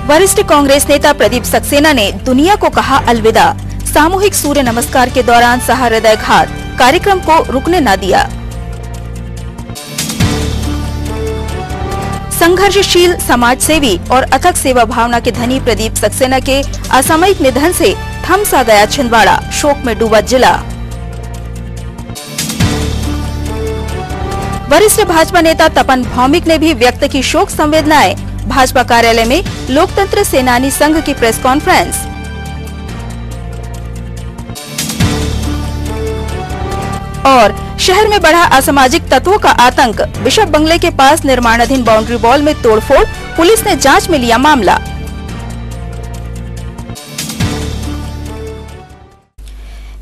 वरिष्ठ कांग्रेस नेता प्रदीप सक्सेना ने दुनिया को कहा अलविदा। सामूहिक सूर्य नमस्कार के दौरान सहा हृदयघात, कार्यक्रम को रुकने न दिया। संघर्षशील, समाजसेवी और अथक सेवा भावना के धनी प्रदीप सक्सेना के असामयिक निधन से थम सा गया छिंदवाड़ा, शोक में डूबा जिला। वरिष्ठ भाजपा नेता तपन भौमिक ने भी व्यक्त की शोक संवेदनाएं। भाजपा कार्यालय में लोकतंत्र सेनानी संघ की प्रेस कॉन्फ्रेंस। और शहर में बढ़ा असामाजिक तत्वों का आतंक। बिशप बंगले के पास निर्माणाधीन बाउंड्री वॉल में तोड़फोड़, पुलिस ने जांच में लिया मामला।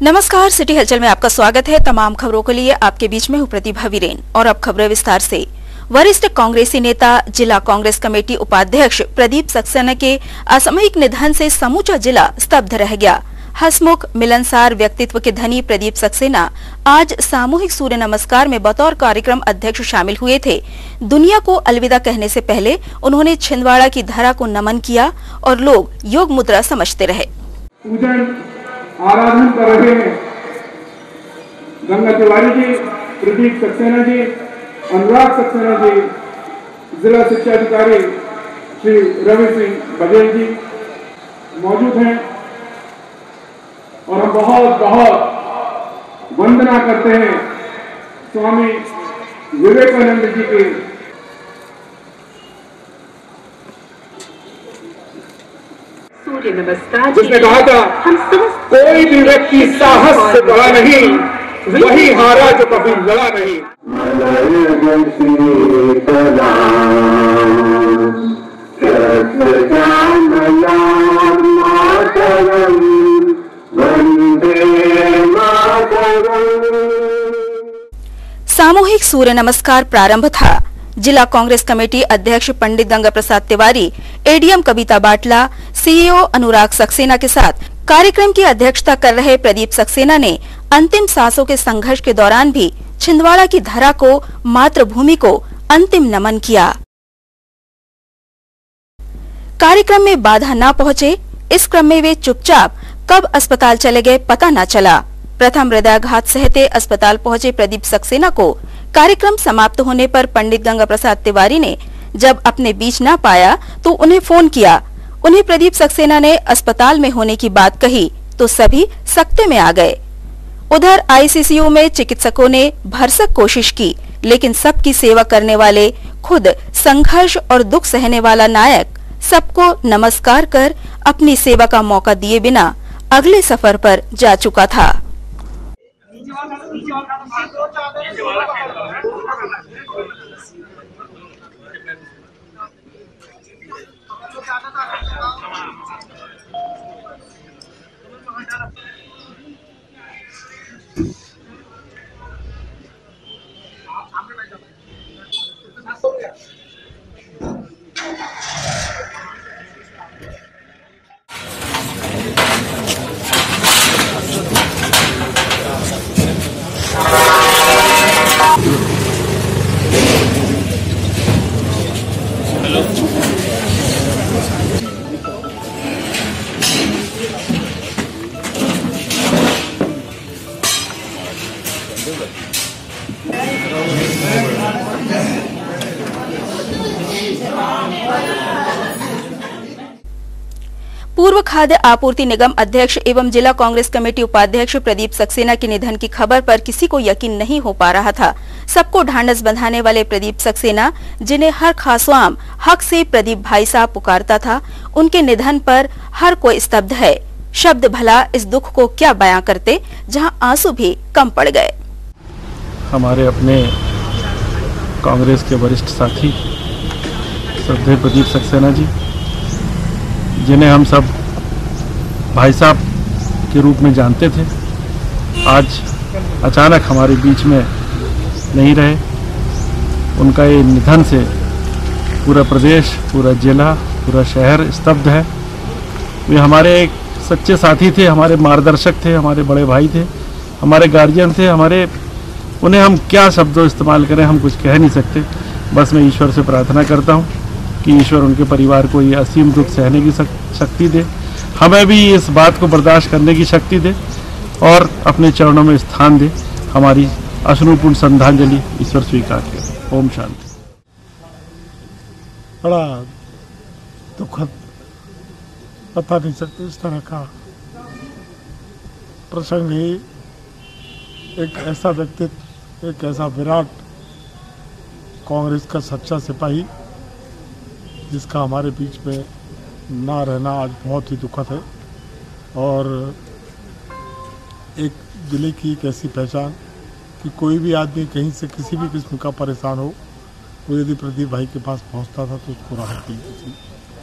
नमस्कार, सिटी हलचल में आपका स्वागत है। तमाम खबरों के लिए आपके बीच में हूं प्रतिभा वीरेन। और अब खबरें विस्तार से। वरिष्ठ कांग्रेसी नेता, जिला कांग्रेस कमेटी उपाध्यक्ष प्रदीप सक्सेना के असामयिक निधन से समूचा जिला स्तब्ध रह गया। हंसमुख, मिलनसार व्यक्तित्व के धनी प्रदीप सक्सेना आज सामूहिक सूर्य नमस्कार में बतौर कार्यक्रम अध्यक्ष शामिल हुए थे। दुनिया को अलविदा कहने से पहले उन्होंने छिंदवाड़ा की धरा को नमन किया और लोग योग मुद्रा समझते रहे। आराधन कर रहे हैं गंगा तिवारी जी, प्रदीप सक्सेना जी, अनुराग सक्सेना जी, जिला शिक्षा अधिकारी श्री रवि सिंह बघेल जी मौजूद हैं और हम बहुत बहुत वंदना करते हैं स्वामी विवेकानंद जी के सूर्य नमस्कार। जिसने कहा था कोई भी व्यक्ति साहस से बड़ा नहीं, वही हारा जो कभी लड़ा नहीं। सामूहिक सूर्य नमस्कार प्रारंभ था। जिला कांग्रेस कमेटी अध्यक्ष पंडित गंगा प्रसाद तिवारी, एडीएम कविता बाटला, सीईओ अनुराग सक्सेना के साथ कार्यक्रम की अध्यक्षता कर रहे प्रदीप सक्सेना ने अंतिम सांसों के संघर्ष के दौरान भी छिंदवाड़ा की धरा को, मातृभूमि को अंतिम नमन किया। कार्यक्रम में बाधा न पहुंचे, इस क्रम में वे चुपचाप कब अस्पताल चले गए पता न चला। प्रथम हृदयाघात सहते अस्पताल पहुंचे प्रदीप सक्सेना को कार्यक्रम समाप्त होने पर पंडित गंगा प्रसाद तिवारी ने जब अपने बीच न पाया तो उन्हें फोन किया। उन्हें प्रदीप सक्सेना ने अस्पताल में होने की बात कही तो सभी सकते में आ गए। उधर आईसीसीयू में चिकित्सकों ने भरसक कोशिश की, लेकिन सबकी सेवा करने वाले, खुद संघर्ष और दुख सहने वाला नायक सबको नमस्कार कर अपनी सेवा का मौका दिए बिना अगले सफर पर जा चुका था। पूर्व खाद्य आपूर्ति निगम अध्यक्ष एवं जिला कांग्रेस कमेटी उपाध्यक्ष प्रदीप सक्सेना के निधन की खबर पर किसी को यकीन नहीं हो पा रहा था। सबको ढांढस बंधाने वाले प्रदीप सक्सेना, जिन्हें हर खासवाम हक से प्रदीप भाई साहब पुकारता था, उनके निधन पर हर कोई स्तब्ध है। शब्द भला इस दुख को क्या बयां करते, जहां आंसू भी कम पड़ गए। हमारे अपने कांग्रेस के वरिष्ठ साथी श्रद्धेय प्रदीप सक्सेना जी, जिन्हें हम सब भाई साहब के रूप में जानते थे, आज अचानक हमारे बीच में नहीं रहे। उनका ये निधन से पूरा प्रदेश, पूरा जिला, पूरा शहर स्तब्ध है। वे हमारे एक सच्चे साथी थे, हमारे मार्गदर्शक थे, हमारे बड़े भाई थे, हमारे गार्जियन थे। उन्हें हम क्या शब्दों इस्तेमाल करें, हम कुछ कह नहीं सकते। बस मैं ईश्वर से प्रार्थना करता हूँ कि ईश्वर उनके परिवार को ये असीम दुख सहने की शक्ति दे, हमें भी इस बात को बर्दाश्त करने की शक्ति दे और अपने चरणों में स्थान दे। हमारी अश्रुपूर्ण श्रद्धांजलि ईश्वर स्वीकार करे। ओम शांति। बड़ा दुखद, बता नहीं सकते इस तरह का प्रसंग है। एक ऐसा व्यक्तित्व, एक ऐसा विराट कांग्रेस का सच्चा सिपाही जिसका हमारे बीच में ना रहना आज बहुत ही दुखद है। और एक जिले की एक ऐसी पहचान कि कोई भी आदमी कहीं से किसी भी किस्म का परेशान हो, वो यदि प्रदीप भाई के पास पहुंचता था तो उसको राहत मिलती थी।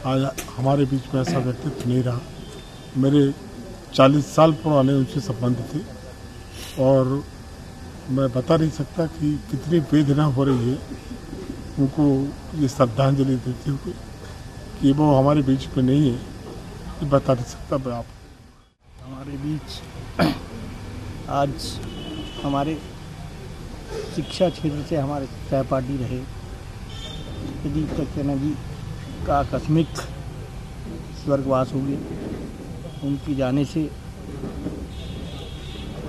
आज हमारे बीच में ऐसा व्यक्तित्व नहीं रहा। मेरे 40 साल पुराने उनसे संबंध थे और मैं बता नहीं सकता कि कितनी वेदना हो रही है उनको ये श्रद्धांजलि देते हुए कि वो हमारे बीच में नहीं है, ये बता नहीं सकता मैं आप। हमारे बीच आज हमारे शिक्षा क्षेत्र से हमारे सहपाठी रहे प्रदीप सक्सेना जी का आकस्मिक स्वर्गवास हो गया। उनकी जाने से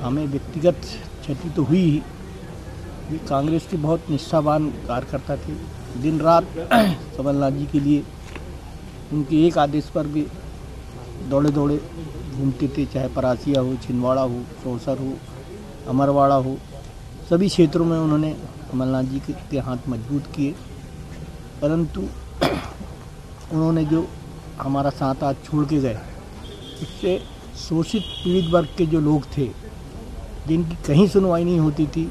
हमें व्यक्तिगत क्षति तो हुई ही, ये कांग्रेस के बहुत निष्ठावान कार्यकर्ता थे। दिन रात कमलनाथ जी के लिए उनके एक आदेश पर भी दौड़े दौड़े घूमते थे, चाहे परासिया हो, छिंदवाड़ा हो, सौसर हो, अमरवाड़ा हो, सभी क्षेत्रों में उन्होंने कमलनाथ जी के हाथ मजबूत किए। परंतु उन्होंने जो हमारा साथ आज छोड़ के गए, उससे शोषित पीड़ित वर्ग के जो लोग थे जिनकी कहीं सुनवाई नहीं होती थी,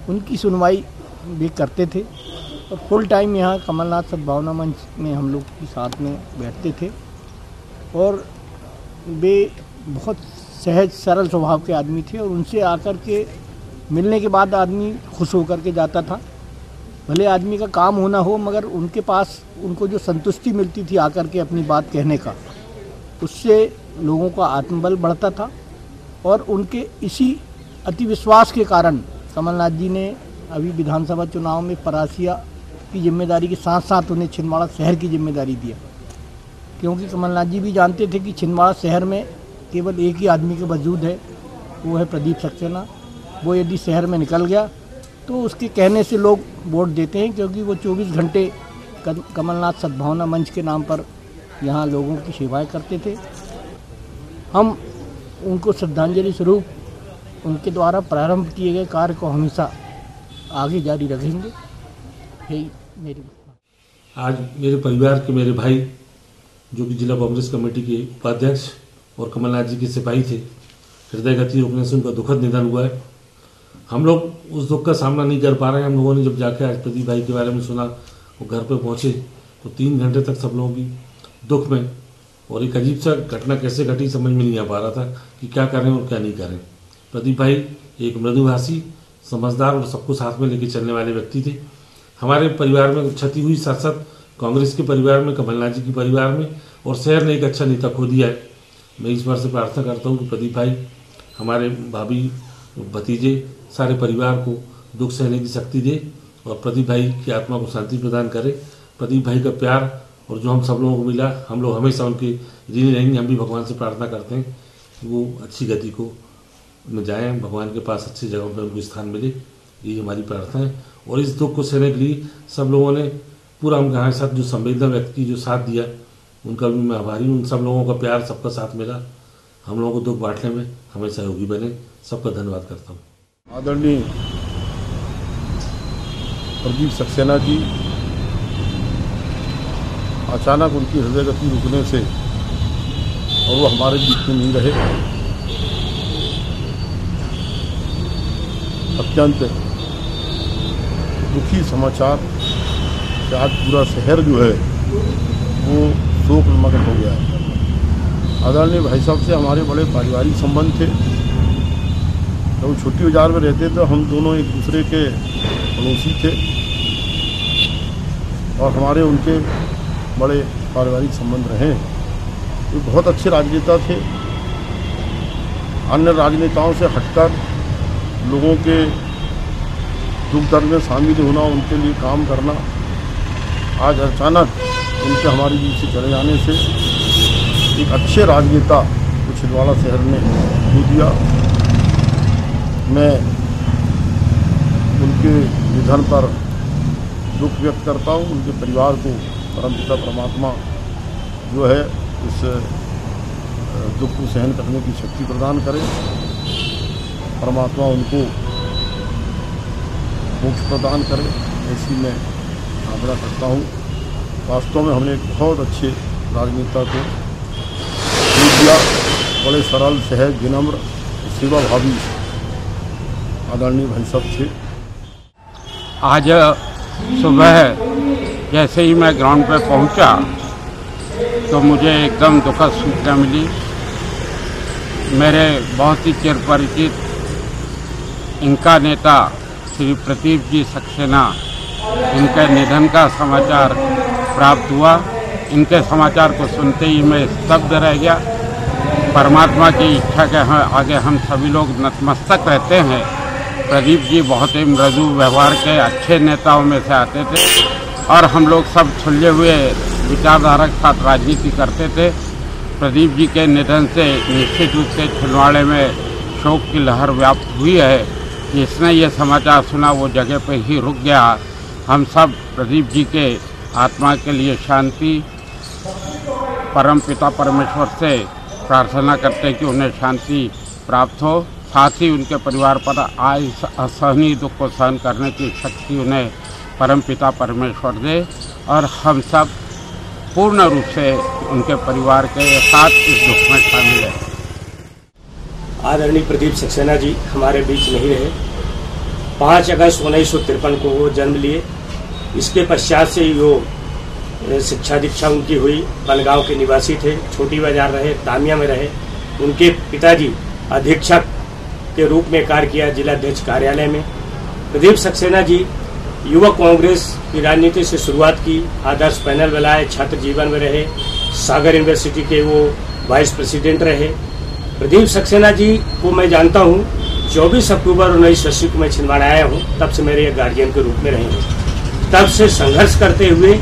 उनकी सुनवाई भी करते थे और फुल टाइम यहाँ कमलनाथ सद्भावना मंच में हम लोग के साथ में बैठते थे। और वे बहुत सहज सरल स्वभाव के आदमी थे और उनसे आकर के मिलने के बाद आदमी खुश होकर के जाता था। भले आदमी का काम होना हो, मगर उनके पास उनको जो संतुष्टि मिलती थी आकर के अपनी बात कहने का, उससे लोगों का आत्मबल बढ़ता था। और उनके इसी अति विश्वास के कारण कमलनाथ जी ने अभी विधानसभा चुनाव में परासिया की जिम्मेदारी के साथ साथ उन्हें छिंदवाड़ा शहर की जिम्मेदारी दिया, क्योंकि कमलनाथ जी भी जानते थे कि छिंदवाड़ा शहर में केवल एक ही आदमी के वजूद है, वो है प्रदीप सक्सेना। वो यदि शहर में निकल गया तो उसके कहने से लोग वोट देते हैं, क्योंकि वो 24 घंटे कमलनाथ सद्भावना मंच के नाम पर यहाँ लोगों की सेवाएं करते थे। हम उनको श्रद्धांजलि स्वरूप उनके द्वारा प्रारंभ किए गए कार्य को हमेशा आगे जारी रखेंगे। यही मेरी आज मेरे परिवार के मेरे भाई जो कि जिला कांग्रेस कमेटी के उपाध्यक्ष और कमलनाथ जी के सिपाही थे, हृदय गति रोकने से उनका दुखद निधन हुआ है। हम लोग उस दुख का सामना नहीं कर पा रहे हैं। हम लोगों ने जब जाके आज प्रदीप भाई के बारे में सुना, वो घर पे पहुंचे तो 3 घंटे तक सब लोगों की दुख में, और एक अजीब सा घटना कैसे घटी समझ में नहीं आ पा रहा था कि क्या करें और क्या नहीं करें। प्रदीप भाई एक मृदुभाषी, समझदार और सबको साथ में लेके चलने वाले व्यक्ति थे। हमारे परिवार में क्षति हुई, साथ साथ कांग्रेस के परिवार में, कमलनाथ जी के परिवार में, और शहर ने एक अच्छा नेता खो दिया है। मैं ईश्वर से प्रार्थना करता हूँ कि प्रदीप भाई, हमारे भाभी, भतीजे, सारे परिवार को दुख सहने की शक्ति दे और प्रदीप भाई की आत्मा को शांति प्रदान करे। प्रदीप भाई का प्यार और जो हम सब लोगों को मिला, हम लोग हमेशा उनके ऋणी रहेंगे। हम भी भगवान से प्रार्थना करते हैं कि वो अच्छी गति को में जाएं, भगवान के पास अच्छी जगहों पर उनको स्थान मिले, यही हमारी प्रार्थना है। और इस दुख को सहने के लिए सब लोगों ने पूरा हमारे साथ जो संवेदना व्यक्त की, जो साथ दिया, उनका भी मैं आभारी हूँ। उन सब लोगों का प्यार, सबका साथ मिला, हम लोगों को दुख बांटने में हमेशा सहयोगी बने। सबका धन्यवाद करता हूँ। आदरणीय प्रदीप सक्सेना जी, अचानक उनकी हृदय गति रुकने से और वो हमारे बीच में नहीं रहे, अत्यंत दुखी समाचार कि आज पूरा शहर जो है वो शोकमग्न हो गया है। आदरणीय भाई साहब से हमारे बड़े पारिवारिक संबंध थे। जब वो छोटी बाजार में रहते तो हम दोनों एक दूसरे के पड़ोसी थे और हमारे उनके बड़े पारिवारिक संबंध रहे। वो बहुत अच्छे राजनेता थे। अन्य राजनेताओं से हटकर लोगों के दुख दर्द में शामिल होना, उनके लिए काम करना, आज अचानक उनके हमारे बीच से चले जाने से एक अच्छे राजनेता को छिंदवाड़ा शहर में खो दिया। मैं उनके निधन पर दुख व्यक्त करता हूँ। उनके परिवार को परमपिता परमात्मा जो है इस दुख को सहन करने की शक्ति प्रदान करे। परमात्मा उनको मोक्ष प्रदान करे, ऐसी मैं कामना करता हूँ। वास्तव में हमने एक बहुत अच्छे राजनेता को खो दिया। बड़े सरल, सहज, विनम्र, सेवाभावी आदरणीय भाई साहब थे। आज सुबह जैसे ही मैं ग्राउंड पर पहुंचा तो मुझे एकदम दुखद सूचना मिली। मेरे बहुत ही चिर परिचित इनका नेता श्री प्रदीप जी सक्सेना, इनके निधन का समाचार प्राप्त हुआ। इनके समाचार को सुनते ही मैं स्तब्ध रह गया। परमात्मा की इच्छा के आगे हम सभी लोग नतमस्तक रहते हैं। प्रदीप जी बहुत ही मृदु व्यवहार के अच्छे नेताओं में से आते थे और हम लोग सब सुलझे हुए विचारधारा के साथ राजनीति करते थे। प्रदीप जी के निधन से निश्चित रूप से छिंदवाड़े में शोक की लहर व्याप्त हुई है। जिसने ये समाचार सुना वो जगह पर ही रुक गया। हम सब प्रदीप जी के आत्मा के लिए शांति, परम पिता परमेश्वर से प्रार्थना करते हैं कि उन्हें शांति प्राप्त हो। साथ ही उनके परिवार पर आए असहनीय दुख को सहन करने की शक्ति उन्हें परम पिता परमेश्वर दे और हम सब पूर्ण रूप से उनके परिवार के साथ इस दुख में शामिल है। आदरणीय प्रदीप सक्सेना जी हमारे बीच नहीं रहे। 5 अगस्त 1953 को वो जन्म लिए। इसके पश्चात से वो शिक्षा दीक्षा उनकी हुई। बनगांव के निवासी थे, छोटी बाजार रहे, तामिया में रहे। उनके पिताजी अधीक्षक के रूप में कार्य किया जिलाध्यक्ष कार्यालय में। प्रदीप सक्सेना जी युवा कांग्रेस की राजनीति से शुरुआत की, आदर्श पैनल बनाए, छात्र जीवन में रहे, सागर यूनिवर्सिटी के वो वाइस प्रेसिडेंट रहे। प्रदीप सक्सेना जी को मैं जानता हूँ 24 अक्टूबर 1980 को मैं छिंदवाड़ा आया हूँ, तब से मेरे गार्जियन के रूप में रहे हैं। तब से संघर्ष करते हुए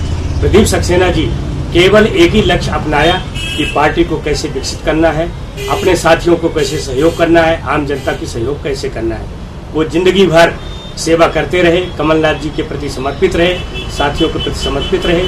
प्रदीप सक्सेना जी केवल एक ही लक्ष्य अपनाया कि पार्टी को कैसे विकसित करना है, अपने साथियों को कैसे सहयोग करना है, आम जनता की सहयोग कैसे करना है। वो जिंदगी भर सेवा करते रहे, कमलनाथ जी के प्रति समर्पित रहे, साथियों के प्रति समर्पित रहे।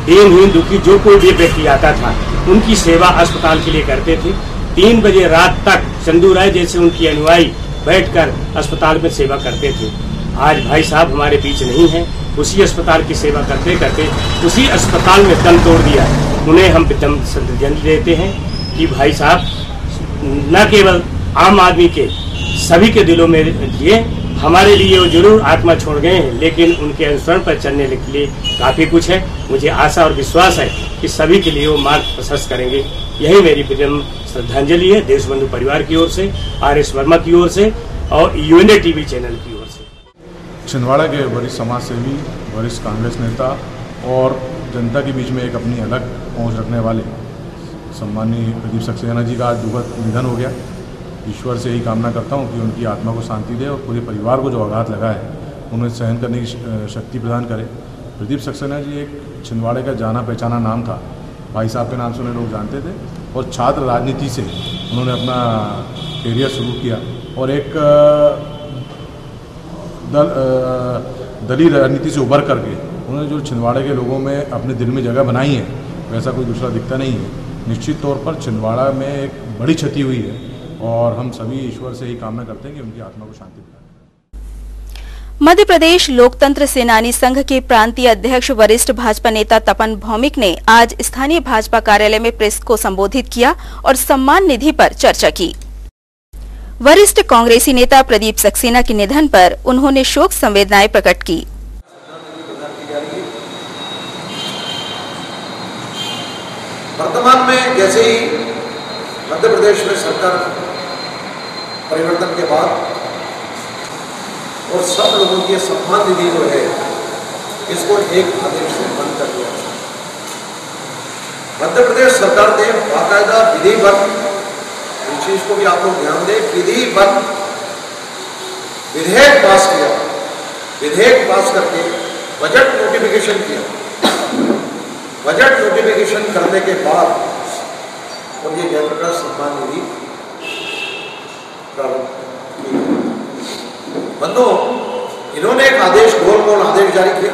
दीनहीन दुखी जो कोई भी व्यक्ति आता था उनकी सेवा अस्पताल के लिए करते थे। 3 बजे रात तक चंदू राय जैसे उनकी अनुयायी बैठकर अस्पताल में सेवा करते थे। आज भाई साहब हमारे बीच नहीं हैं। उसी अस्पताल की सेवा करते करते उसी अस्पताल में दम तोड़ दिया। उन्हें हम दम श्रद्धांजलि देते हैं कि भाई साहब न केवल आम आदमी के सभी के दिलों में लिए, हमारे लिए वो जरूर आत्मा छोड़ गए हैं, लेकिन उनके अनुसरण पर चलने के लिए काफी कुछ है। मुझे आशा और विश्वास है कि सभी के लिए वो मार्ग प्रशस्त करेंगे। यही मेरी विनम्र श्रद्धांजलि है देशबंधु परिवार की ओर से, RS वर्मा की ओर से और UNA TV चैनल की ओर से। छिंदवाड़ा के वरिष्ठ समाज सेवी, वरिष्ठ कांग्रेस नेता और जनता के बीच में एक अपनी अलग पहुंच रखने वाले सम्माननीय प्रदीप सक्सेना जी का आज दुखद निधन हो गया। ईश्वर से यही कामना करता हूं कि उनकी आत्मा को शांति दे और पूरे परिवार को जो आघात लगा है उन्हें सहन करने की शक्ति प्रदान करे। प्रदीप सक्सेना जी एक छिंदवाड़े का जाना पहचाना नाम था। भाई साहब के नाम से उन्हें लोग जानते थे और छात्र राजनीति से उन्होंने अपना करियर शुरू किया और एक दलीय राजनीति से उभर करके उन्होंने जो छिंदवाड़े के लोगों में अपने दिल में जगह बनाई है वैसा कोई दूसरा दिखता नहीं है। निश्चित तौर पर छिंदवाड़ा में एक बड़ी क्षति हुई है और हम सभी ईश्वर से यही कामना करते हैं कि उनकी आत्मा को शांति मिले। मध्य प्रदेश लोकतंत्र सेनानी संघ के प्रांतीय अध्यक्ष वरिष्ठ भाजपा नेता तपन भौमिक ने आज स्थानीय भाजपा कार्यालय में प्रेस को संबोधित किया और सम्मान निधि पर चर्चा की। वरिष्ठ कांग्रेसी नेता प्रदीप सक्सेना के निधन पर उन्होंने शोक संवेदनाएं प्रकट की। वर्तमान में जैसे ही मध्य प्रदेश में सरकार परिवर्तन के बाद और सब लोगों की सम्मान निधि जो है इसको एक आदेश से बंद कर दिया। मध्य प्रदेश सरकार ने बाकायदा विधिवत, इस चीज को भी आप लोग ध्यान दें, विधिवत विधेयक पास किया। विधेयक पास करके बजट नोटिफिकेशन किया बजट नोटिफिकेशन करने के बाद और ये जयप्रकाश सम्मान निधि प्रारंभ की। बंधुओं, इन्होंने एक आदेश, गोल आदेश जारी किया।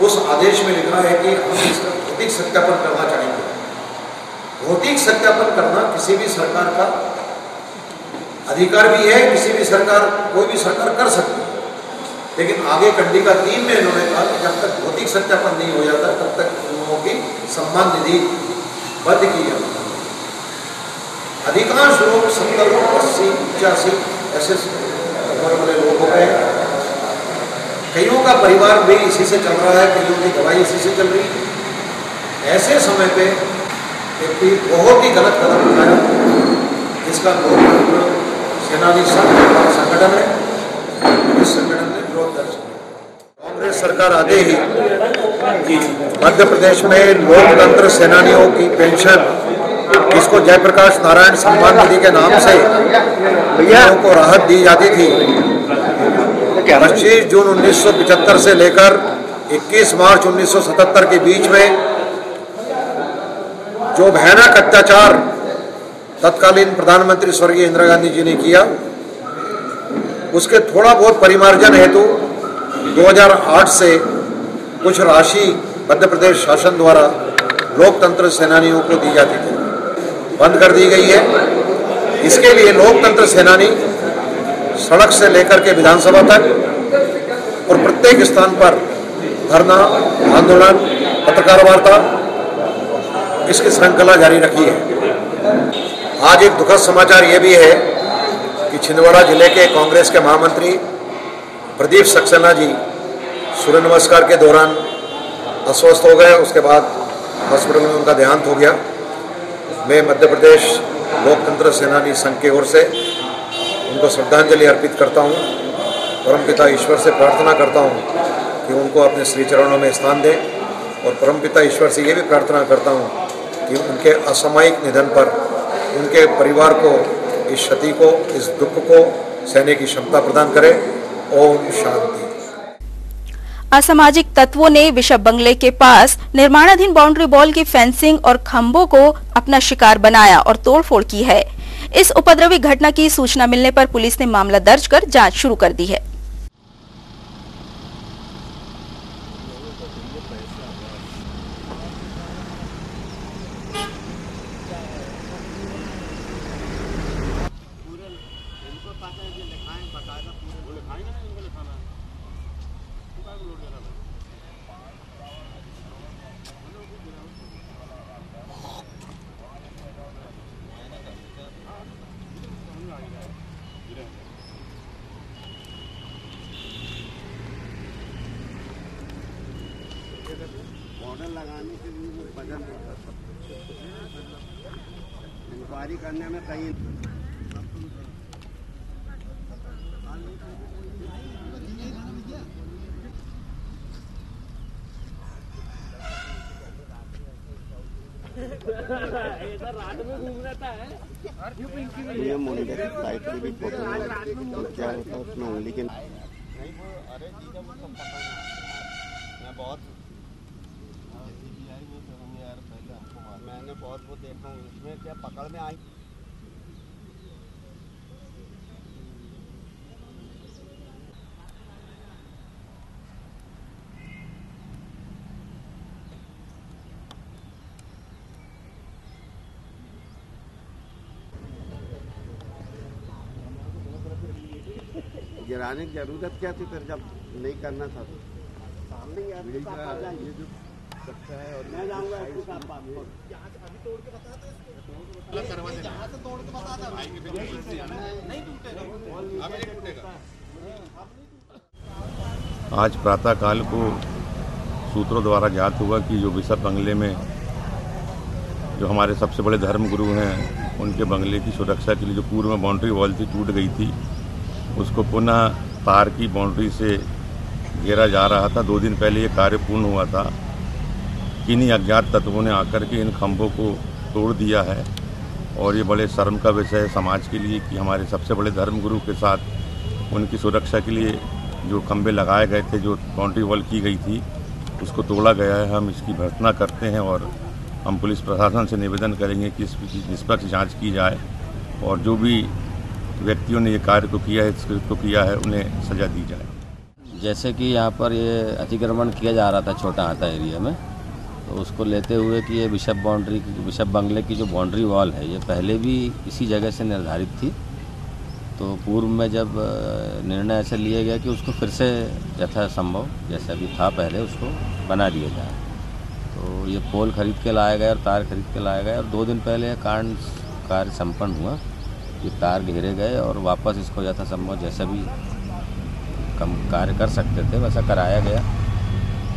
उस आदेश में लिखा है कि हम इसका भौतिक सत्यापन करना चाहेंगे। भौतिक सत्यापन करना किसी भी सरकार का अधिकार भी है, किसी भी सरकार, कोई भी सरकार कर सकती है। लेकिन आगे कंडिका 3 में इन्होंने कहा कि जब तक भौतिक सत्यापन नहीं हो जाता तब तक उन लोगों की सम्मान निधि बंद की जाती है। अधिकांश लोग 70, 80, 85 ऐसे उम्र वाले लोग हो गए। कईयों का परिवार भी इसी से चल रहा है, कईयों की दवाई इसी से चल रही है। ऐसे समय पे एक बहुत ही गलत कदम उठाया, जिसका लोकतंत्र सेनानी संगठन है, इस संगठन ने विरोध दर्ज किया। कांग्रेस सरकार आते ही मध्य प्रदेश में लोकतंत्र सेनानियों की पेंशन, जिसको जयप्रकाश नारायण सम्मान निधि के नाम से लोगों को राहत दी जाती थी, 25 जून 1975 से लेकर 21 मार्च 1977 के बीच में जो भयानक अत्याचार तत्कालीन प्रधानमंत्री स्वर्गीय इंदिरा गांधी जी ने किया, उसके थोड़ा बहुत परिमार्जन हेतु 2008 से कुछ राशि मध्य प्रदेश शासन द्वारा लोकतंत्र सेनानियों को दी जाती थी, बंद कर दी गई है। इसके लिए लोकतंत्र सेनानी सड़क से लेकर के विधानसभा तक और प्रत्येक स्थान पर धरना, आंदोलन, पत्रकार वार्ता, इसकी श्रृंखला जारी रखी है। आज एक दुखद समाचार ये भी है कि छिंदवाड़ा जिले के कांग्रेस के महामंत्री प्रदीप सक्सेना जी सूर्य नमस्कार के दौरान अस्वस्थ हो गए। उसके बाद हॉस्पिटल में उनका देहांत हो गया। मैं मध्य प्रदेश लोकतंत्र सेनानी संघ की ओर से उनको श्रद्धांजलि अर्पित करता हूँ। परमपिता ईश्वर से प्रार्थना करता हूँ कि उनको अपने श्री चरणों में स्थान दें, और परमपिता ईश्वर से ये भी प्रार्थना करता हूँ कि उनके असामयिक निधन पर उनके परिवार को इस क्षति को, इस दुख को सहने की क्षमता प्रदान करे। ओम शांति। असामाजिक तत्वों ने बिशप बंगले के पास निर्माणाधीन बाउंड्री वॉल की फेंसिंग और खंभों को अपना शिकार बनाया और तोड़फोड़ की है। इस उपद्रवी घटना की सूचना मिलने पर पुलिस ने मामला दर्ज कर जांच शुरू कर दी है। बॉर्डर लगाने के लिए वो बदल नहीं कर सकते। इंक्वायरी करने में कहीं ये मुंडे साइड पे भी फोटो क्या होता है उसमें उंगली के अरे मैं बहुत मैंने बहुत वो देखा हूँ, इसमें क्या पकड़ में आई। गिराने की जरूरत क्या थी फिर जब नहीं करना था तो सामने ये जो सकता है। और मैं जाऊंगा अभी तोड़ के बता दो, यहाँ से तोड़ के बता दो, नहीं टूटेगा, अब नहीं टूटेगा। आज प्रातःकाल को सूत्रों द्वारा ज्ञात हुआ कि जो बिशप बंगले में जो हमारे सबसे बड़े धर्मगुरु हैं, उनके बंगले की सुरक्षा के लिए जो पूर्व में बाउंड्री वॉल थी टूट गई थी, उसको पुनः तार की बाउंड्री से घेरा जा रहा था। 2 दिन पहले ये कार्य पूर्ण हुआ था। किन्हीं अज्ञात तत्वों ने आकर के इन खंभों को तोड़ दिया है और ये बड़े शर्म का विषय है समाज के लिए कि हमारे सबसे बड़े धर्मगुरु के साथ उनकी सुरक्षा के लिए जो खंभे लगाए गए थे, जो बाउंड्री वॉल की गई थी, उसको तोड़ा गया है। हम इसकी भर्त्सना करते हैं और हम पुलिस प्रशासन से निवेदन करेंगे कि इसकी निष्पक्ष जांच की जाए और जो भी व्यक्तियों ने ये कार्य को किया है उन्हें सजा दी जाए। जैसे कि यहाँ पर ये अतिक्रमण किया जा रहा था छोटा हाथा एरिया में, तो उसको लेते हुए कि ये बिशप बंगले की जो बाउंड्री वॉल है ये पहले भी इसी जगह से निर्धारित थी। तो पूर्व में जब निर्णय ऐसे लिया गया कि उसको फिर से यथासंभव जैसा भी था पहले उसको बना दिया जाए। तो ये पोल खरीद के लाया गया और तार खरीद के लाया गया और 2 दिन पहले कार्य संपन्न हुआ। ये तार घेरे गए और वापस इसको यथासंभव जैसा भी कम कार्य कर सकते थे वैसा कराया गया।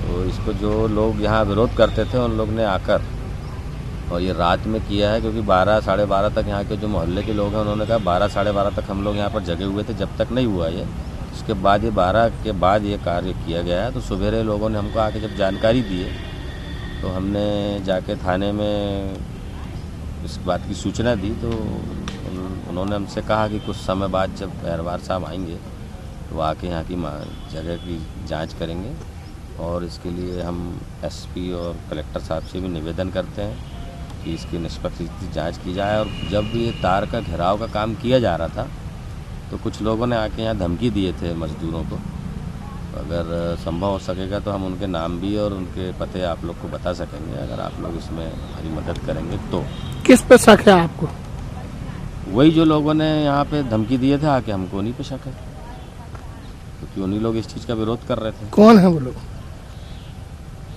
तो इसको जो लोग यहाँ विरोध करते थे उन लोग ने आकर और ये रात में किया है, क्योंकि 12 साढ़े 12 तक यहाँ के जो मोहल्ले के लोग हैं उन्होंने कहा 12 साढ़े 12 तक हम लोग यहाँ पर जगे हुए थे, जब तक नहीं हुआ ये। उसके बाद ये 12 के बाद ये कार्य किया गया है। तो सवेरे लोगों ने हमको आके जब जानकारी दी तो हमने जाके थाने में इस बात की सूचना दी। तो उन्होंने हमसे कहा कि कुछ समय बाद जब पहरवार साहब आएंगे तो आके यहाँ की जगह की जांच करेंगे और इसके लिए हम एसपी और कलेक्टर साहब से भी निवेदन करते हैं कि इसकी निष्पक्ष जांच की जाए। और जब भी ये तार का घेराव का काम किया जा रहा था तो कुछ लोगों ने आके यहाँ धमकी दिए थे मजदूरों को। अगर संभव हो सकेगा तो हम उनके नाम भी और उनके पते आप लोग को बता सकेंगे, अगर आप लोग इसमें हमारी मदद करेंगे तो। किस पे शक है आपको? वही जो लोगों ने यहाँ पे धमकी दिए थे आके, हमको उन्हीं पे शक है, क्योंकि उन्हीं लोग इस चीज़ का विरोध कर रहे थे। कौन है वो लोग?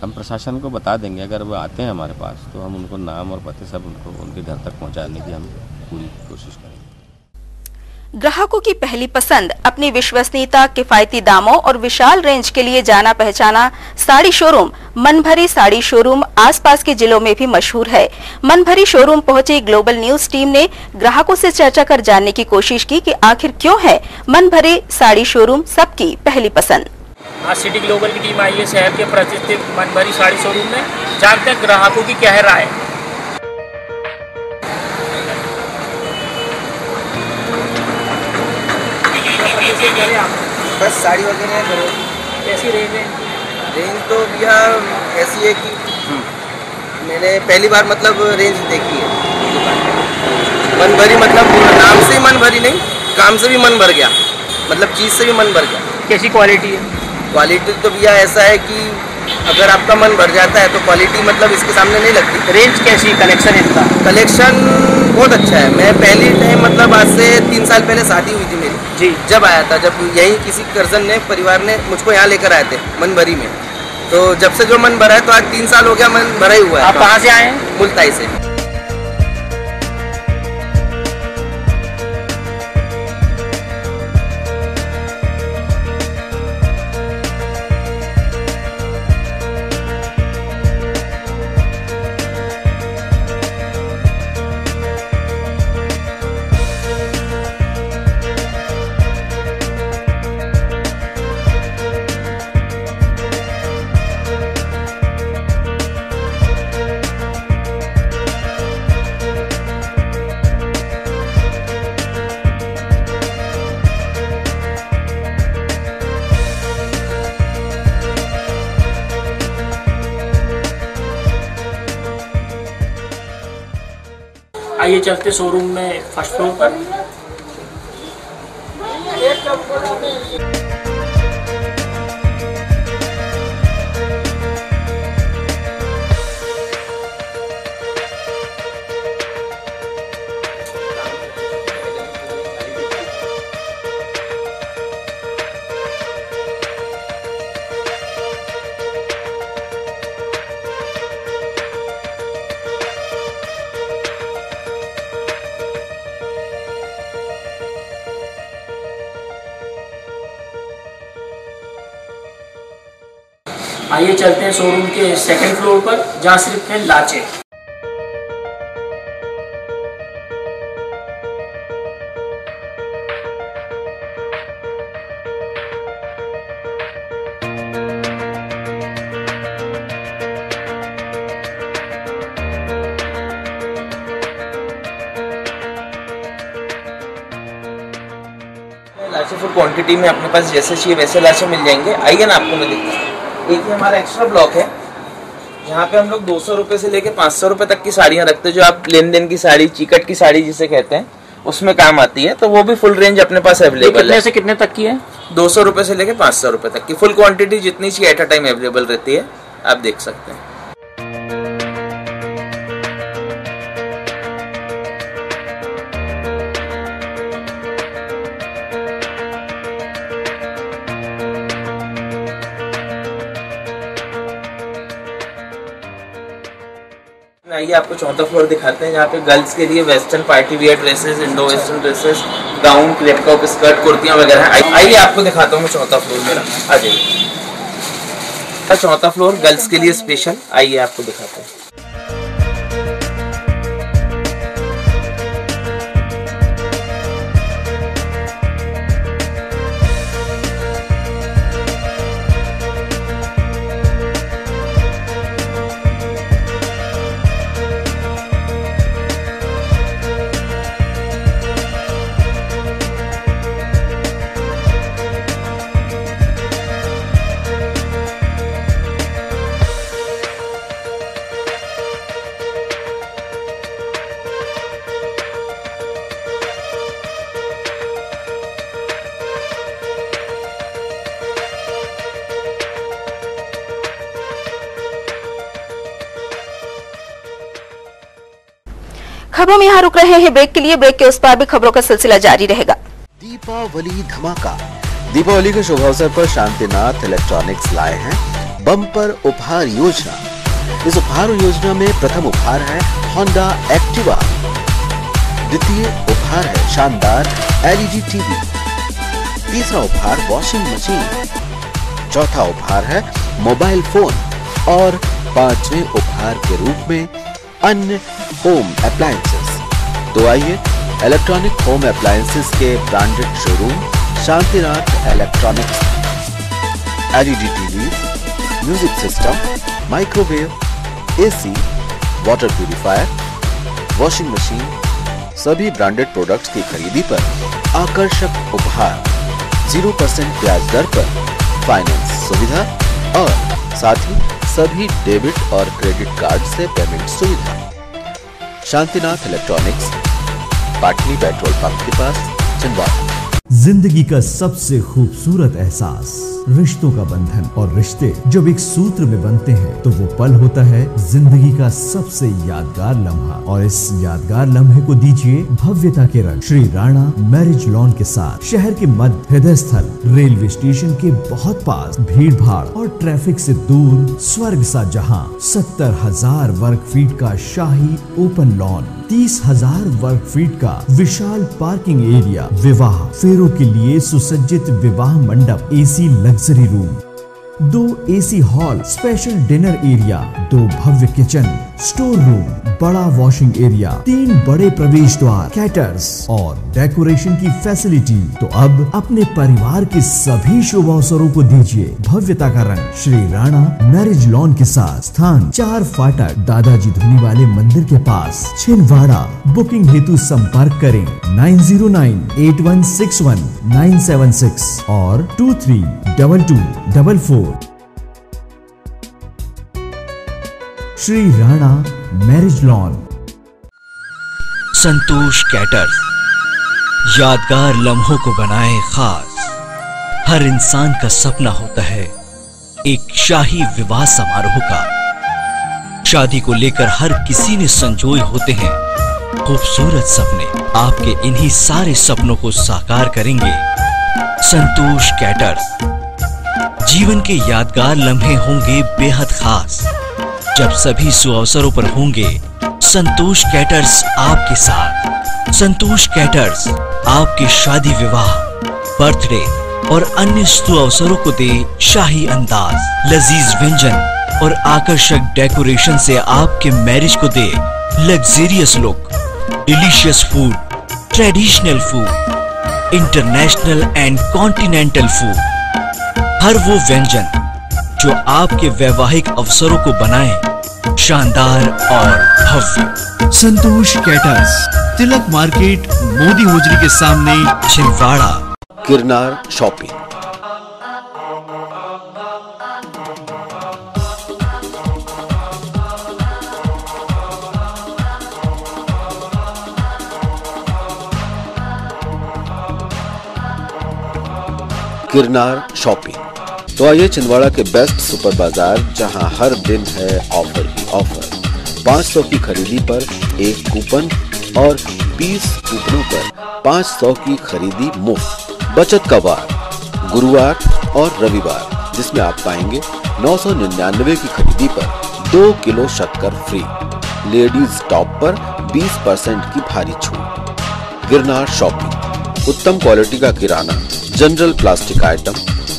हम प्रशासन को बता देंगे, अगर वो आते हैं हमारे पास तो हम उनको नाम और पते सब उनको उनके घर तक पहुँचाने की हम पूरी कोशिश करेंगे। ग्राहकों की पहली पसंद अपनी विश्वसनीयता, किफायती दामों और विशाल रेंज के लिए जाना पहचाना साड़ी शोरूम मनभरी साड़ी शोरूम आसपास के जिलों में भी मशहूर है। मनभरी शोरूम पहुंची ग्लोबल न्यूज टीम ने ग्राहकों से चर्चा कर जानने की कोशिश की कि आखिर क्यों है मनभरी साड़ी शोरूम सबकी पहली पसंद। आज सिटी ग्लोबल की टीम आई है शहर के प्रतिष्ठित मनभरी साड़ी शोरूम में, जानते हैं ग्राहकों की क्या है राय। बस साड़ी वगैरह है। कैसी रेंज है? रेंज तो भैया ऐसी है कि मैंने पहली बार मतलब रेंज देखी है। मन भरी मतलब नाम से ही मन भरी नहीं, काम से भी मन भर गया, मतलब चीज़ से भी मन भर गया। कैसी क्वालिटी है? क्वालिटी तो भैया ऐसा है कि अगर आपका मन भर जाता है तो क्वालिटी मतलब इसके सामने नहीं लगती। रेंज कैसी? कलेक्शन इनका? कलेक्शन बहुत अच्छा है। मैं पहली टाइम मतलब आज से 3 साल पहले शादी हुई थी मेरी जी, जब आया था, जब यही किसी कर्जन ने परिवार ने मुझको यहाँ लेकर आए थे मनभरी में। तो जब से जो मन भरा है तो आज 3 साल हो गया मन भरा ही हुआ है। आप कहाँ से आए हैं? मुल्ताई से। आइए चलते शोरूम में फर्स्ट फ्लोर पर। आइए चलते हैं शोरूम के सेकंड फ्लोर पर, जहाँ सिर्फ है लाचे। लाचे फुल क्वांटिटी में अपने पास जैसे चाहिए वैसे लाचे मिल जाएंगे। आइए ना, आपको मैं दिखाऊं। एक ये हमारा एक्स्ट्रा ब्लॉक है, यहाँ पे हम लोग 200 रुपए से लेके 500 रुपए तक की साड़ियाँ रखते हैं, जो आप लेन देन की साड़ी, चिकट की साड़ी जिसे कहते हैं, उसमें काम आती है। तो वो भी फुल रेंज अपने पास अवेलेबल है। कितने से कितने तक की है? 200 रुपए से लेके 500 रुपए तक की फुल क्वांटिटी जितनी चाहिए एट अ टाइम अवेलेबल रहती है, आप देख सकते हैं। आइए आपको चौथा फ्लोर दिखाते हैं, जहाँ पे गर्ल्स के लिए western party wear dresses, Indo western dresses, gown, crepe top, skirt, कुर्तियाँ वगैरह। आइए आपको दिखाता हूँ मैं चौथा फ्लोर मेरा। आ जाइए, चौथा फ्लोर गर्ल्स के लिए स्पेशल। आइए आपको दिखाते हैं। खबरों में यहाँ रुक रहे हैं ब्रेक के लिए। ब्रेक के उस पार भी खबरों का सिलसिला जारी रहेगा। दीपावली धमाका। दीपावली के शुभ अवसर पर शांतिनाथ इलेक्ट्रॉनिक्स लाए हैं बम्पर उपहार योजना। इस उपहार योजना में प्रथम उपहार है होंडा एक्टिवा, द्वितीय उपहार है शानदार एलईडी टीवी, तीसरा उपहार वॉशिंग मशीन, चौथा उपहार है मोबाइल फोन और पांचवें उपहार के रूप में अन्य होम अप्लायंसेस। तो आइए इलेक्ट्रॉनिक होम अप्लायंसेस के branded showroom Shantinath electronics, LED TV, music system, microwave, AC, water purifier, washing machine, सभी ब्रांडेड प्रोडक्ट्स की खरीदी पर आकर्षक उपहार, 0% ब्याज दर पर फाइनेंस सुविधा और साथ ही सभी डेबिट और क्रेडिट कार्ड से पेमेंट सुविधा। Shantinath electronics, Patni petrol pump के पास, छिंदवाड़ा। जिंदगी का सबसे खूबसूरत एहसास रिश्तों का बंधन, और रिश्ते जब एक सूत्र में बनते हैं तो वो पल होता है जिंदगी का सबसे यादगार लम्हा। और इस यादगार लम्हे को दीजिए भव्यता के रंग श्री राणा मैरिज लॉन के साथ। शहर के मध्य हृदय स्थल, रेलवे स्टेशन के बहुत पास, भीड़ भाड़ और ट्रैफिक से दूर, स्वर्ग सा जहां, 70,000 वर्ग फीट का शाही ओपन लॉन, 30,000 वर्ग फीट का विशाल पार्किंग एरिया, विवाह फेरों के लिए सुसज्जित विवाह मंडप, AC luxury room, 2 AC hall, special dinner area, 2 भव्य किचन, स्टोर रूम, बड़ा वॉशिंग एरिया, 3 बड़े प्रवेश द्वार, कैटर्स और डेकोरेशन की फैसिलिटी। तो अब अपने परिवार के सभी शुभ अवसरों को दीजिए भव्यता का रंग श्री राणा मैरिज लॉन के साथ। स्थान 4 फाटक दादाजी धुनी वाले मंदिर के पास, छिंदवाड़ा। बुकिंग हेतु संपर्क करें 9098161976 और 232244। Shri Rana marriage lawn. Santosh caterers यादगार लम्हों को बनाए खास। हर इंसान का सपना होता है एक शाही विवाह समारोह का। शादी को लेकर हर किसी ने संजोए होते हैं खूबसूरत सपने। आपके इन्हीं सारे सपनों को साकार करेंगे संतोष कैटर्स। जीवन के यादगार लम्हे होंगे बेहद खास। जब सभी सुअवसरों पर होंगे संतोष कैटर्स आपके साथ। संतोष कैटर्स आपके शादी, विवाह, बर्थडे और अन्य सुअवसरों को दे शाही अंदाज। लजीज व्यंजन और आकर्षक डेकोरेशन से आपके मैरिज को दे luxurious look. Delicious food, traditional food, international and continental food. हर वो व्यंजन जो आपके वैवाहिक अवसरों को बनाए शानदार और भव्य। संतोष कैटर्स, तिलक मार्केट, मोदी होजरी के सामने, छिंदवाड़ा। गिरनार शॉपिंग। किरनार शॉपिंग। तो आइए छिंदवाड़ा के बेस्ट सुपर बाजार, जहां हर दिन है ऑफर ही ऑफर। 500 की खरीदी पर एक कूपन और 20 कूपनों पर 500 की खरीदी मुफ्त। बचत का वार गुरुवार और रविवार, जिसमें आप पाएंगे 999 की खरीदी पर 2 किलो शक्कर फ्री। लेडीज टॉप पर 20% की भारी छूट। गिरनार शॉपिंग, उत्तम क्वालिटी का किराना, general plastic item,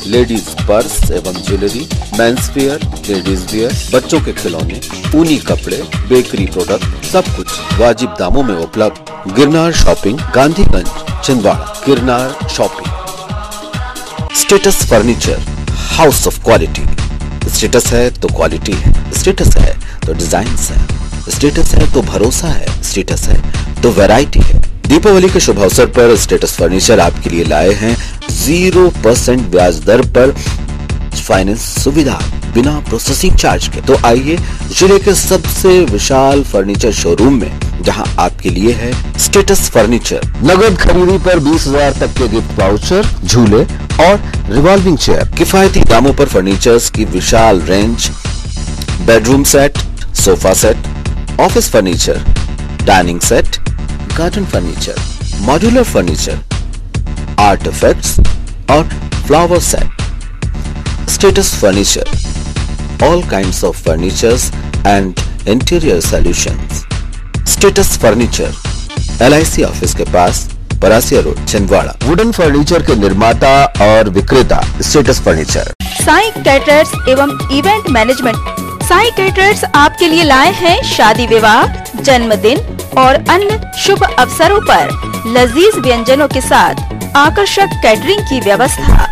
ladies purse एवं jewellery, men's wear, ladies wear, बच्चों के खिलौने, ऊनी कपड़े, बेकरी प्रोडक्ट, सब कुछ वाजिब दामों में उपलब्ध। Girnar shopping, Gandhiganj, Chhindwara. Girnar shopping. Status furniture, house of quality. Status है तो क्वालिटी है, स्टेटस है तो डिजाइन है, स्टेटस है तो भरोसा है, स्टेटस है तो वैरायटी है। दीपावली के शुभ अवसर पर स्टेटस फर्नीचर आपके लिए लाए हैं 0% ब्याज दर पर फाइनेंस सुविधा बिना प्रोसेसिंग चार्ज के। तो आइए जिले के सबसे विशाल फर्नीचर शोरूम में, जहां आपके लिए है स्टेटस फर्नीचर। नगद खरीदी पर 20,000 तक के गिफ्ट वाउचर, झूले और रिवॉल्विंग चेयर। किफायती दामों पर फर्नीचर्स की विशाल range, bedroom set, sofa set, office furniture, dining set, garden furniture, modular furniture, art effects और flower set. Status furniture, all kinds of furnitures and interior solutions. Status furniture, LIC office के पास, Parasia road, Chhindwara. Wooden furniture के निर्माता और विक्रेता status furniture. Sai caterers एवं event management. Sai caterers आपके लिए लाए हैं शादी विवाह, जन्मदिन और अन्य शुभ अवसरों पर लजीज व्यंजनों के साथ आकर्षक कैटरिंग की व्यवस्था।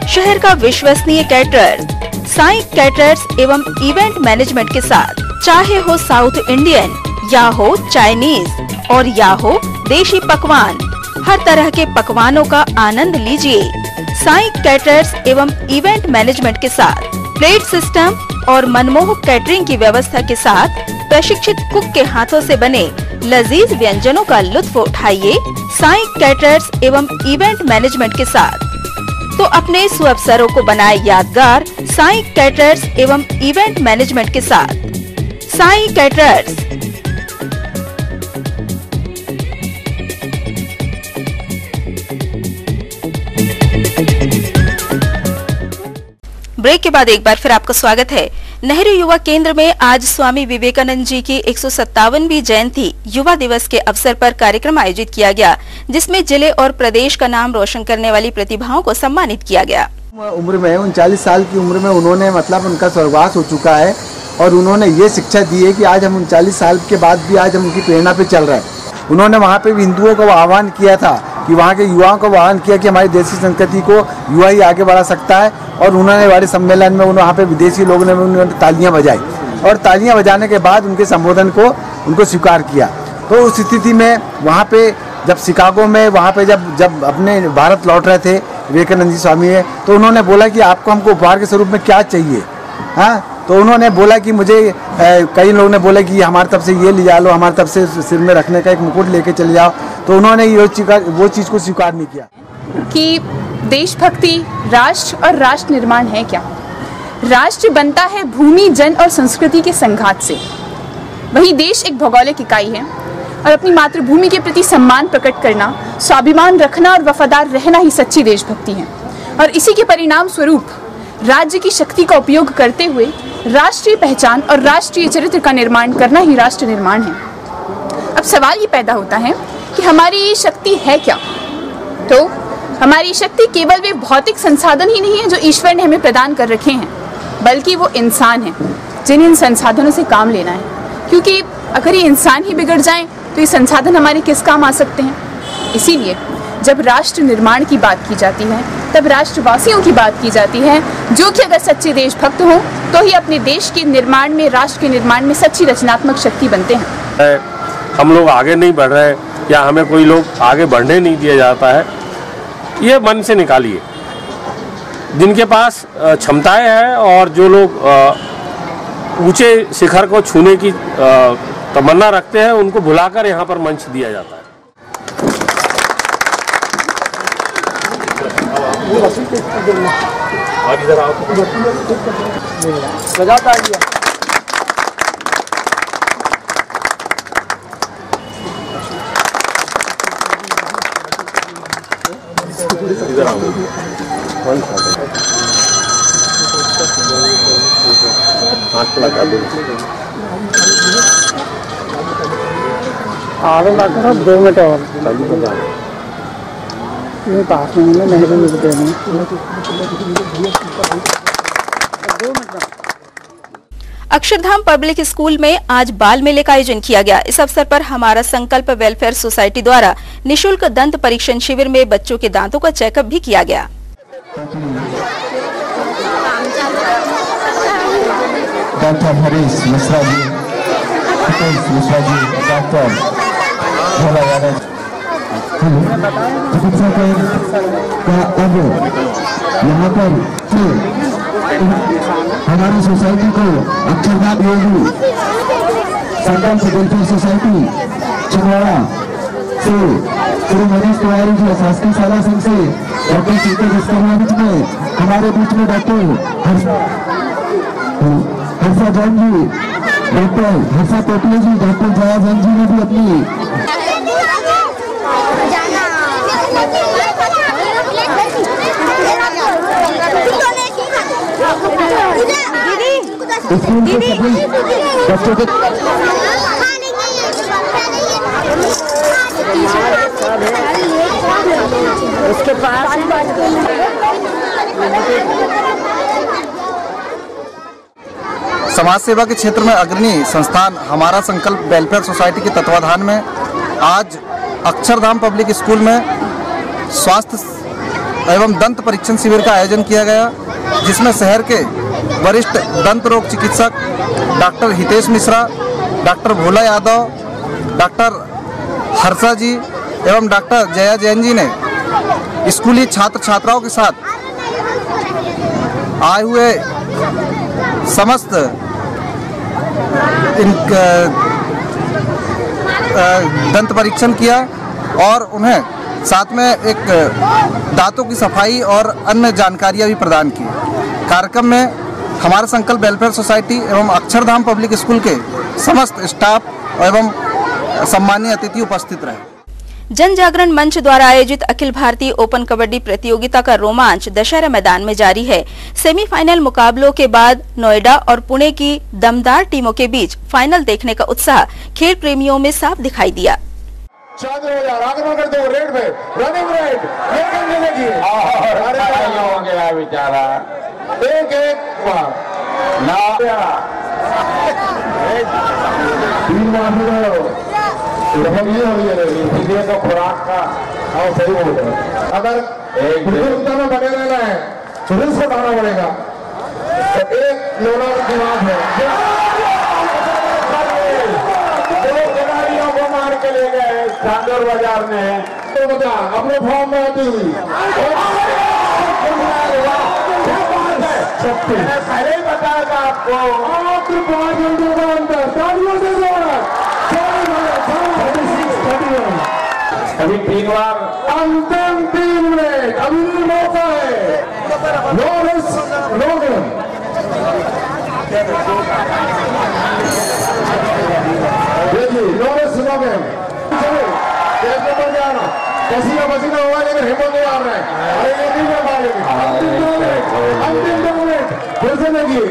शहर का विश्वसनीय कैटरर साई कैटरर्स एवं इवेंट मैनेजमेंट के साथ, चाहे हो साउथ इंडियन या हो चाइनीज और या हो देशी पकवान, हर तरह के पकवानों का आनंद लीजिए। साई कैटरर्स एवं इवेंट मैनेजमेंट के साथ प्लेट सिस्टम और मनमोहक कैटरिंग की व्यवस्था के साथ प्रशिक्षित कुक के हाथों से बने लजीज व्यंजनों का लुत्फ उठाइए। साई कैटरर्स एवं इवेंट मैनेजमेंट के साथ तो अपने सुअवसरों को बनाए यादगार साई कैटरर्स एवं इवेंट मैनेजमेंट के साथ। साई कैटरर्स। ब्रेक के बाद एक बार फिर आपका स्वागत है। नेहरू युवा केंद्र में आज स्वामी विवेकानंद जी की 157वीं जयंती युवा दिवस के अवसर पर कार्यक्रम आयोजित किया गया, जिसमें जिले और प्रदेश का नाम रोशन करने वाली प्रतिभाओं को सम्मानित किया गया। उम्र में 39 साल की उम्र में उन्होंने उनका स्वर्गवास हो चुका है और उन्होंने ये शिक्षा दी है कि आज हम 39 साल के बाद भी आज हम उनकी प्रेरणा पे चल रहे हैं। उन्होंने वहाँ पे भी हिंदुओं को आह्वान किया था कि वहाँ के युवाओं को आह्वान किया कि हमारी देशी संस्कृति को युवा ही आगे बढ़ा सकता है। और उन्होंने हमारे सम्मेलन में वहाँ पे विदेशी लोगों ने उन्होंने तालियां बजाई और तालियां बजाने के बाद उनके संबोधन को उनको स्वीकार किया। तो उस स्थिति में वहाँ पे जब शिकागो में वहाँ पे जब अपने भारत लौट रहे थे विवेकानंद जी स्वामी है, तो उन्होंने बोला कि आपको हमको उपहार के स्वरूप में क्या चाहिए। हाँ, तो उन्होंने बोला कि मुझे कई लोगों ने बोला कि हमारी तरफ से ये ले जा लो, हमारी तरफ से सिर में रखने का एक मुकुट लेके चले जाओ। तो उन्होंने वो चीज़ को स्वीकार नहीं किया कि देशभक्ति, राष्ट्र और राष्ट्र निर्माण है क्या। राष्ट्र बनता है भूमि, जन और संस्कृति के संघात से। वही देश एक भौगोलिक इकाई है और अपनी मातृभूमि के प्रति सम्मान प्रकट करना, स्वाभिमान रखना और वफादार रहना ही सच्ची देशभक्ति है। और इसी के परिणाम स्वरूप राज्य की शक्ति का उपयोग करते हुए राष्ट्रीय पहचान और राष्ट्रीय चरित्र का निर्माण करना ही राष्ट्र निर्माण है। अब सवाल ये पैदा होता है कि हमारी ये शक्ति है क्या। तो हमारी शक्ति केवल वे भौतिक संसाधन ही नहीं है जो ईश्वर ने हमें प्रदान कर रखे हैं, बल्कि वो इंसान है जिन्हें इन संसाधनों से काम लेना है। क्योंकि अगर ये इंसान ही बिगड़ जाएं तो ये संसाधन हमारे किस काम आ सकते हैं। इसीलिए जब राष्ट्र निर्माण की बात की जाती है तब राष्ट्रवासियों की बात की जाती है, जो कि अगर सच्चे देशभक्त हों तो ही अपने देश के निर्माण में, राष्ट्र के निर्माण में सच्ची रचनात्मक शक्ति बनते हैं। हम लोग आगे नहीं बढ़ रहे या हमें कोई लोग आगे बढ़ने नहीं दिया जाता है, ये मन से निकालिए। जिनके पास क्षमताएं हैं और जो लोग ऊंचे शिखर को छूने की तमन्ना रखते हैं, उनको भुलाकर यहाँ पर मंच दिया जाता है। आगे लगा 2 मिनट और ये पास में नहीं मिलते हैं। अक्षरधाम पब्लिक स्कूल में आज बाल मेले का आयोजन किया गया। इस अवसर पर हमारा संकल्प वेलफेयर सोसाइटी द्वारा निशुल्क दंत परीक्षण शिविर में बच्चों के दांतों का चेकअप भी किया गया। डॉक्टर हरीश मिश्रा जी, डॉक्टर भोला यादव चिकित्सा का अब यहाँ पर हमारी सोसाइटी को अक्षरधाम योगी संकल्प वेलफेयर सोसाइटी छिंदवाड़ा से श्री मनीष तिवारी जी शासकीय शाला संघ से डॉक्टर सीते बीच में हमारे बीच में डॉक्टर हर्षा जैन जी, डॉक्टर हर्षा टोटले जी, डॉक्टर जया जैन जी ने भी अपनी स्कूल के सभी बच्चों के उसके पास समाज सेवा के क्षेत्र में अग्रणी संस्थान हमारा संकल्प वेलफेयर सोसाइटी के तत्वाधान में आज अक्षरधाम पब्लिक स्कूल में स्वास्थ्य एवं दंत परीक्षण शिविर का आयोजन किया गया, जिसमें शहर के वरिष्ठ दंत रोग चिकित्सक doctor Hitesh Mishra, doctor Bhola Yadav, doctor Harsha जी एवं डॉक्टर जया जैन जी ने स्कूली छात्र छात्राओं के साथ आए हुए समस्त दंत परीक्षण किया और उन्हें साथ में एक दांतों की सफाई और अन्य जानकारियां भी प्रदान की। कार्यक्रम में हमारा संकल्प वेलफेयर सोसाइटी एवं अक्षरधाम पब्लिक स्कूल के समस्त स्टाफ एवं सम्मानीय अतिथि उपस्थित रहे। जन जागरण मंच द्वारा आयोजित अखिल भारतीय ओपन कबड्डी प्रतियोगिता का रोमांच दशहरा मैदान में जारी है। सेमीफाइनल मुकाबलों के बाद नोएडा और पुणे की दमदार टीमों के बीच फाइनल देखने का उत्साह खेल प्रेमियों में साफ दिखाई दिया। इसलिए तो खुराक का सही बोल रहे हैं। अगर प्रतियोगिता में बने रहना है तो रिस्क उठाना पड़ेगा। तो एक लोना दिमाग है, दो खिलाड़ियों को मार के ले गए चांदोर बाजार में। तो बता अपने फॉर्म में आती हुई मैंने पहले ही बताया था आपको। आपके 5 घंटों का अंतर, तालियों से अभी 3 बार अंतिम 3 मिनट, अभी भी मौका है। No risk no game. देखिए नो रिस्क नो गेम। कैसे बन जाना, पसीना पसीना हुआ लेकिन हिम्मत नहीं आ रहा है। अरे ये नहीं कर पाएंगे। अंतिम 2 मिनट फिर से देखिए।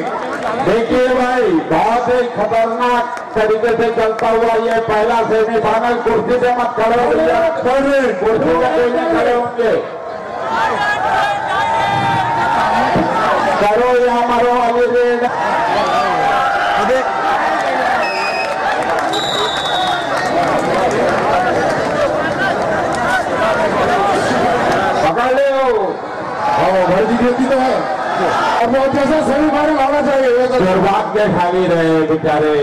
देखिए भाई बहुत ही खतरनाक तरीके से चलता हुआ ये पहला सेमीफाइनल। कुर्सी से मत खड़े हो भैया, कुर्सी से कोई नहीं खड़े होंगे। करो या मरो अभी रेड। पकड़ ले भाई जी, खेती तो है और बहुत जैसा सेमीफाइनल होना चाहिए। दुर्भाग्य खाली रहे बेचारे।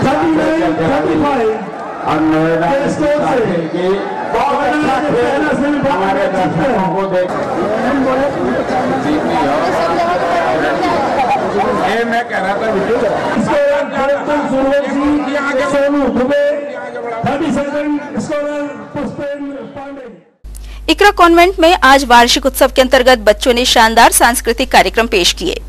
39-35 और नोएडा के बहुत अच्छा खेल हमारे दर्शकों को देख। ये मैं कह रहा था इकरा कॉन्वेंट में आज वार्षिक उत्सव के अंतर्गत बच्चों ने शानदार सांस्कृतिक कार्यक्रम पेश किए।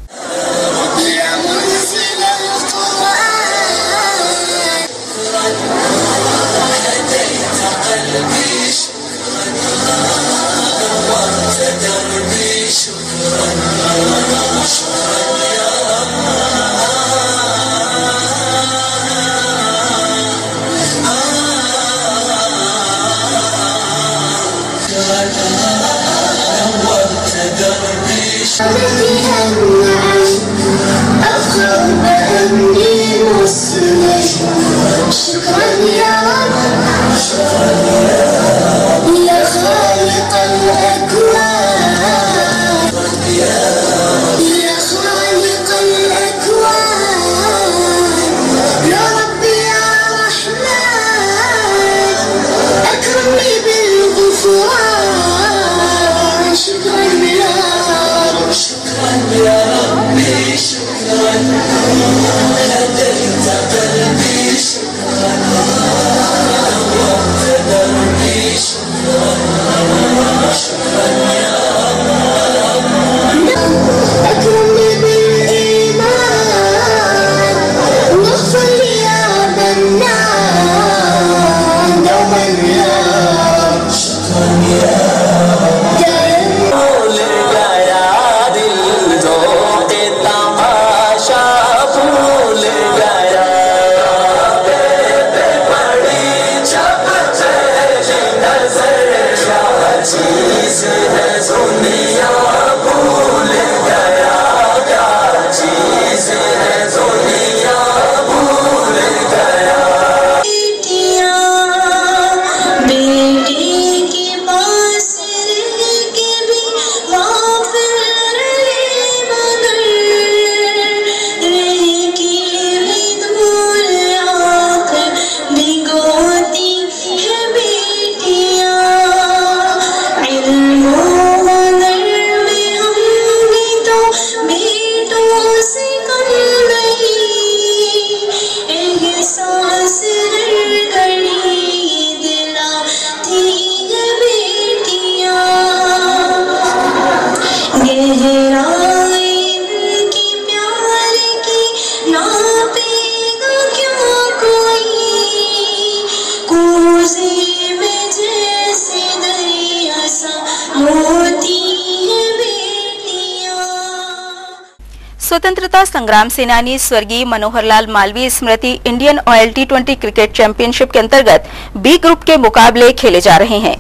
स्वतंत्रता संग्राम सेनानी स्वर्गीय मनोहरलाल मालवीय स्मृति Indian oil T20 cricket championship के अंतर्गत बी ग्रुप के मुकाबले खेले जा रहे हैं।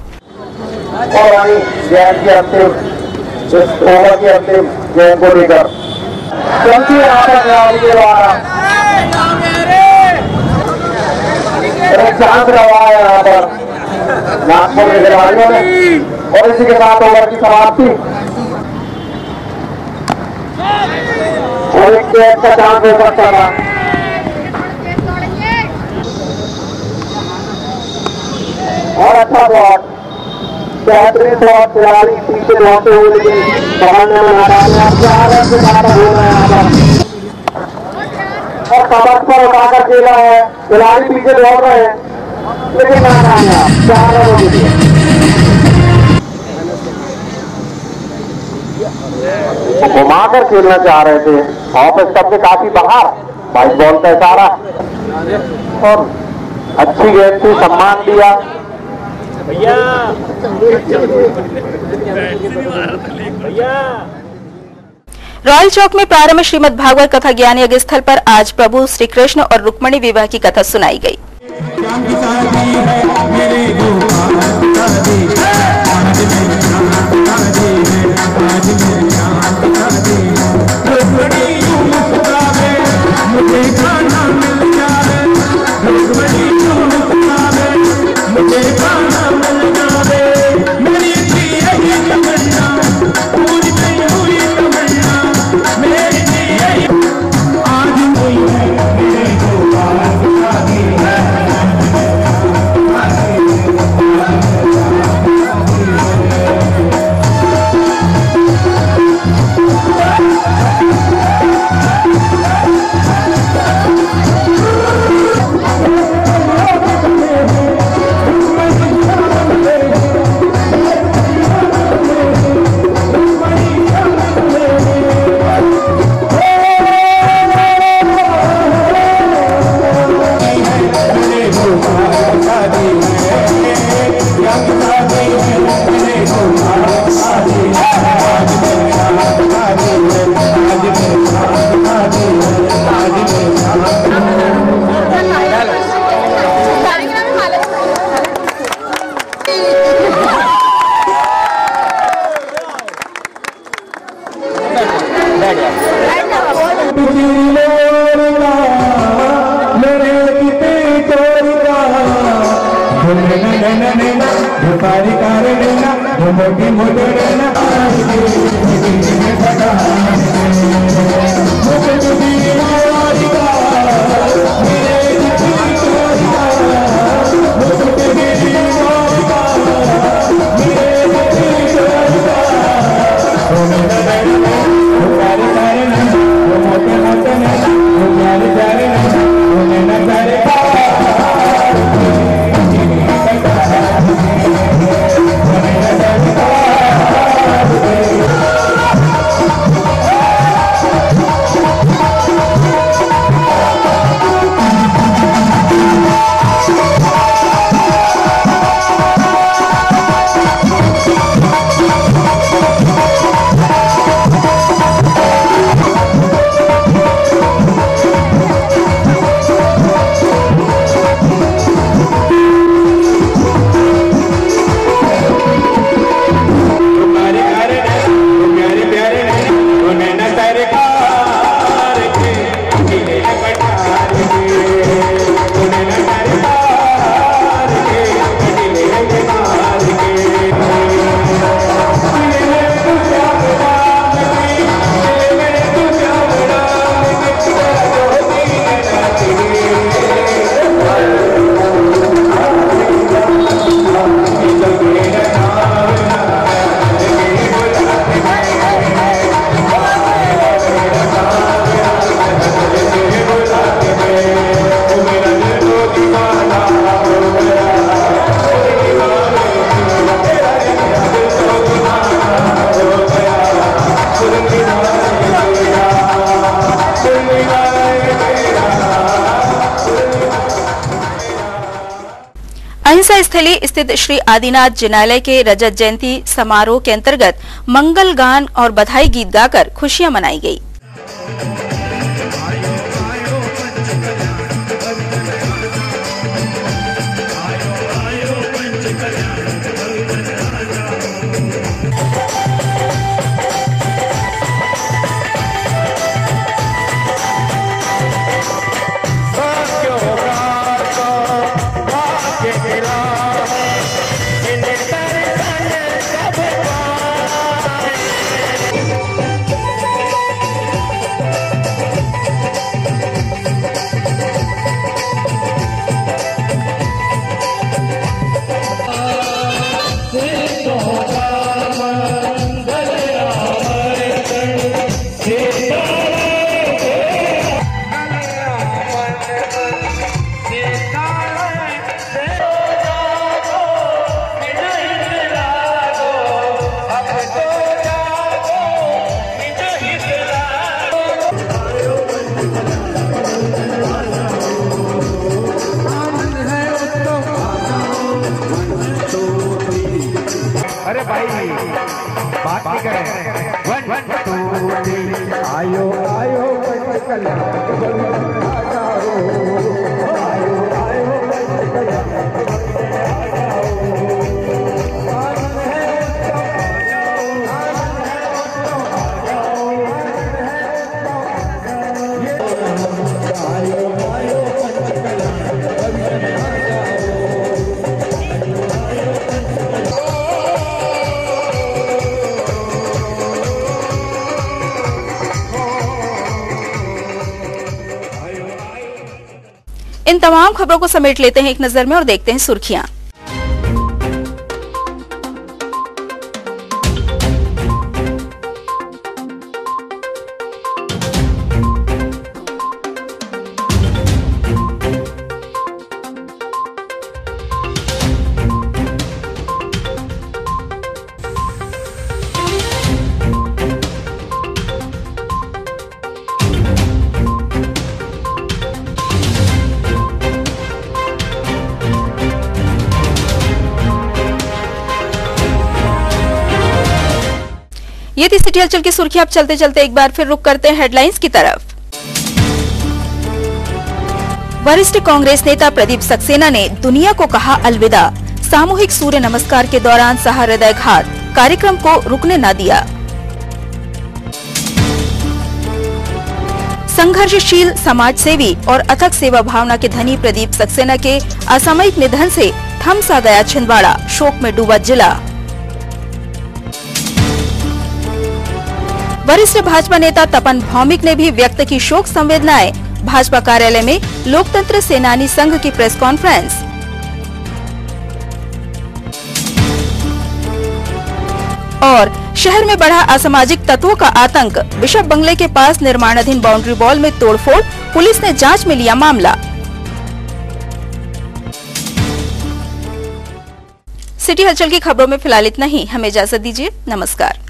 नागपुर के खिलाड़ियों ने और इसी के साथ ओवर की समाप्ति और एक कैच का चांस हो सकता था। और अच्छा शॉट, बेहतरीन शॉट, खिलाड़ी पीछे दौड़ते हुए लेकिन पकड़ने में नाकामयाब, 4 रन से ज्यादा हो रहे हैं यहाँ पर और कबक पर उठाकर खेला है, खिलाड़ी पीछे दौड़ रहे हैं लेकिन नाकामयाब, 4 रन हो गए। घुमाकर खेलना चाह रहे थे, ऑफ स्टंप से काफी बाहर, 22 बॉल का इशारा और अच्छी गेंद थी, सम्मान दिया। रॉयल चौक में प्रारंभ श्रीमद् भागवत कथा ज्ञान यज्ञ स्थल पर आज प्रभु श्री कृष्ण और रुक्मणी विवाह की कथा सुनाई गई। अहिंसा स्थली स्थित श्री आदिनाथ जिनालय के रजत जयंती समारोह के अंतर्गत मंगल गान और बधाई गीत गाकर खुशियां मनाई गई। अरे भाई बात नहीं करें। 1 2 3 आयो आयो कल्याण आयो आयो इन तमाम खबरों को समेट लेते हैं एक नजर में और देखते हैं सुर्खियां। ये थी सिटी हलचल की सुर्खी। अब चलते चलते एक बार फिर रुक करते हैं हेडलाइंस की तरफ। वरिष्ठ कांग्रेस नेता प्रदीप सक्सेना ने दुनिया को कहा अलविदा। सामूहिक सूर्य नमस्कार के दौरान सहा हृदयघात, कार्यक्रम को रुकने न दिया। संघर्षशील समाजसेवी और अथक सेवा भावना के धनी प्रदीप सक्सेना के असामयिक निधन से थम सा गया छिंदवाड़ा, शोक में डूबा जिला। वरिष्ठ भाजपा नेता तपन भौमिक ने भी व्यक्त की शोक संवेदनाएं। भाजपा कार्यालय में लोकतंत्र सेनानी संघ की प्रेस कॉन्फ्रेंस। और शहर में बढ़ा असामाजिक तत्वों का आतंक, बिशप बंगले के पास निर्माणाधीन बाउंड्री वॉल में तोड़फोड़, पुलिस ने जांच में लिया मामला। सिटी हलचल की खबरों में फिलहाल इतना ही। हमें इजाजत दीजिए। नमस्कार।